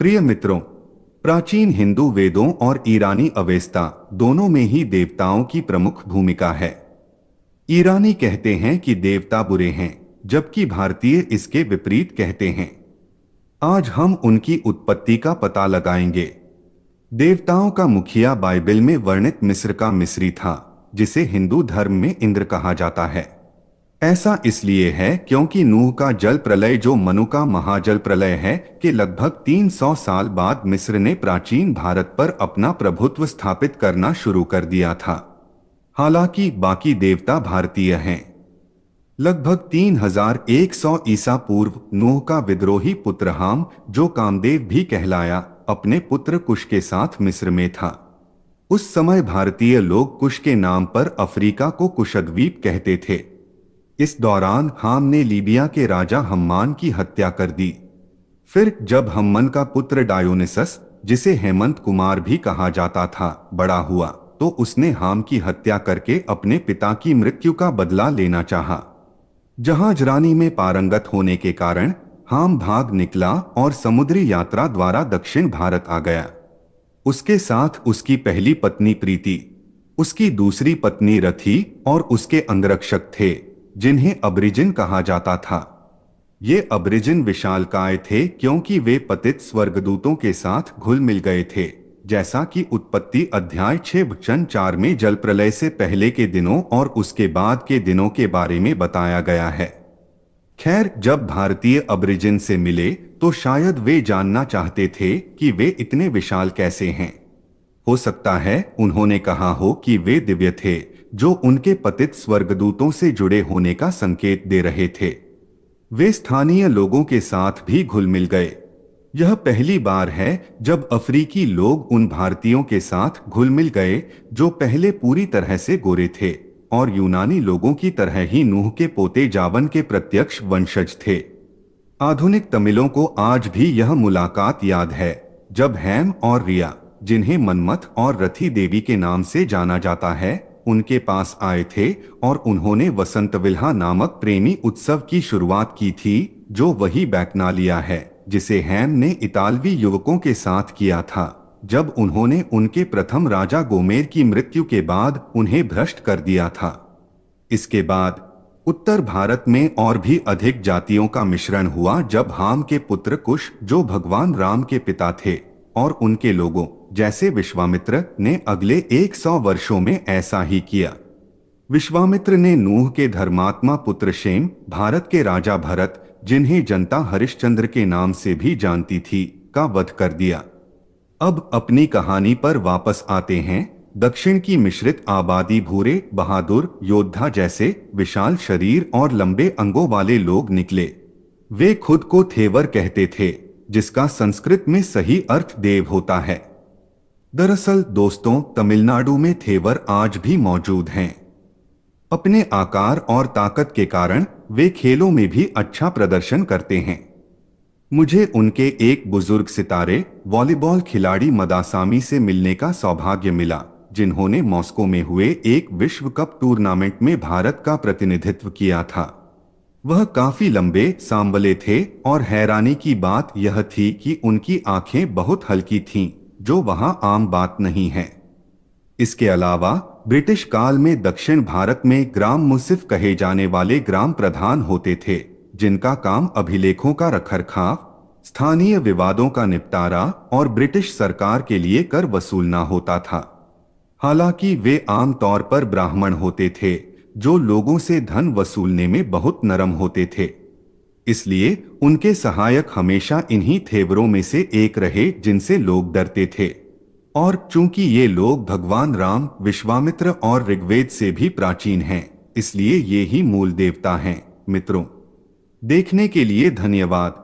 प्रिय मित्रों, प्राचीन हिंदू वेदों और ईरानी अवेस्ता दोनों में ही देवताओं की प्रमुख भूमिका है। ईरानी कहते हैं कि देवता बुरे हैं, जबकि भारतीय इसके विपरीत कहते हैं। आज हम उनकी उत्पत्ति का पता लगाएंगे। देवताओं का मुखिया बाइबल में वर्णित मिस्र का मिस्री था, जिसे हिंदू धर्म में इंद्र कहा जाता है। ऐसा इसलिए है क्योंकि नूह का जल प्रलय, जो मनु का महाजल प्रलय है, के लगभग 300 साल बाद मिस्र ने प्राचीन भारत पर अपना प्रभुत्व स्थापित करना शुरू कर दिया था। हालांकि बाकी देवता भारतीय हैं। लगभग 3100 ईसा पूर्व नूह का विद्रोही पुत्र हाम, जो कामदेव भी कहलाया, अपने पुत्र कुश के साथ मिस्र में था। उस समय भारतीय लोग कुश के नाम पर अफ्रीका को कुशद्वीप कहते थे। इस दौरान हाम ने लीबिया के राजा हम्मान की हत्या कर दी। फिर जब हम्मन का पुत्र डायोनिसस, जिसे हेमंत कुमार भी कहा जाता था, बड़ा हुआ, तो उसने हाम की हत्या करके अपने पिता की मृत्यु का बदला लेना चाहा। जहाजरानी में पारंगत होने के कारण हाम भाग निकला और समुद्री यात्रा द्वारा दक्षिण भारत आ गया। उसके साथ उसकी पहली पत्नी प्रीति, उसकी दूसरी पत्नी रथी और उसके अंगरक्षक थे, जिन्हें अब्रिजिन कहा जाता था। ये अब्रिजिन विशालकाय थे क्योंकि वे पतित स्वर्गदूतों के साथ घुल मिल गए थे, जैसा कि उत्पत्ति अध्याय 6 वचन 4 में जल प्रलय से पहले के दिनों और उसके बाद के दिनों के बारे में बताया गया है। खैर, जब भारतीय अब्रिजिन से मिले तो शायद वे जानना चाहते थे कि वे इतने विशाल कैसे हैं। हो सकता है उन्होंने कहा हो कि वे दिव्य थे, जो उनके पतित स्वर्गदूतों से जुड़े होने का संकेत दे रहे थे। वे स्थानीय लोगों के साथ भी घुल मिल गए। यह पहली बार है जब अफ्रीकी लोग उन भारतीयों के साथ घुल मिल गए जो पहले पूरी तरह से गोरे थे और यूनानी लोगों की तरह ही नूह के पोते जावन के प्रत्यक्ष वंशज थे। आधुनिक तमिलों को आज भी यह मुलाकात याद है जब हैम और रिया, जिन्हें मनमथ और रथी देवी के नाम से जाना जाता है, उनके पास आए थे और उन्होंने वसंतविल्हा नामक प्रेमी उत्सव की शुरुआत की थी, जो वही बैकनालिया है जिसे हैम ने इतालवी युवकों के साथ किया था जब उन्होंने उनके प्रथम राजा गोमेर की मृत्यु के बाद उन्हें भ्रष्ट कर दिया था। इसके बाद उत्तर भारत में और भी अधिक जातियों का मिश्रण हुआ जब हाम के पुत्र कुश, जो भगवान राम के पिता थे, और उनके लोगों जैसे विश्वामित्र ने अगले 100 वर्षों में ऐसा ही किया। विश्वामित्र ने नूह के धर्मात्मा पुत्र शेम, भारत के राजा भरत, जिन्हें जनता हरिश्चंद्र के नाम से भी जानती थी, का वध कर दिया। अब अपनी कहानी पर वापस आते हैं। दक्षिण की मिश्रित आबादी भूरे, बहादुर योद्धा जैसे विशाल शरीर और लंबे अंगों वाले लोग निकले। वे खुद को थेवर कहते थे, जिसका संस्कृत में सही अर्थ देव होता है। दरअसल दोस्तों, तमिलनाडु में थेवर आज भी मौजूद हैं। अपने आकार और ताकत के कारण वे खेलों में भी अच्छा प्रदर्शन करते हैं। मुझे उनके एक बुजुर्ग सितारे वॉलीबॉल खिलाड़ी मदासामी से मिलने का सौभाग्य मिला, जिन्होंने मॉस्को में हुए एक विश्व कप टूर्नामेंट में भारत का प्रतिनिधित्व किया था। वह काफी लंबे सांवले थे और हैरानी की बात यह थी कि उनकी आंखें बहुत हल्की थीं, जो वहां आम बात नहीं है। इसके अलावा ब्रिटिश काल में दक्षिण भारत में ग्राम मुंसिफ कहे जाने वाले ग्राम प्रधान होते थे, जिनका काम अभिलेखों का रखरखाव, स्थानीय विवादों का निपटारा और ब्रिटिश सरकार के लिए कर वसूलना होता था। हालांकि वे आम तौर पर ब्राह्मण होते थे, जो लोगों से धन वसूलने में बहुत नरम होते थे। इसलिए उनके सहायक हमेशा इन्हीं थेवरों में से एक रहे जिनसे लोग डरते थे। और चूंकि ये लोग भगवान राम, विश्वामित्र और ऋग्वेद से भी प्राचीन हैं, इसलिए ये ही मूल देवता हैं। मित्रों, देखने के लिए धन्यवाद।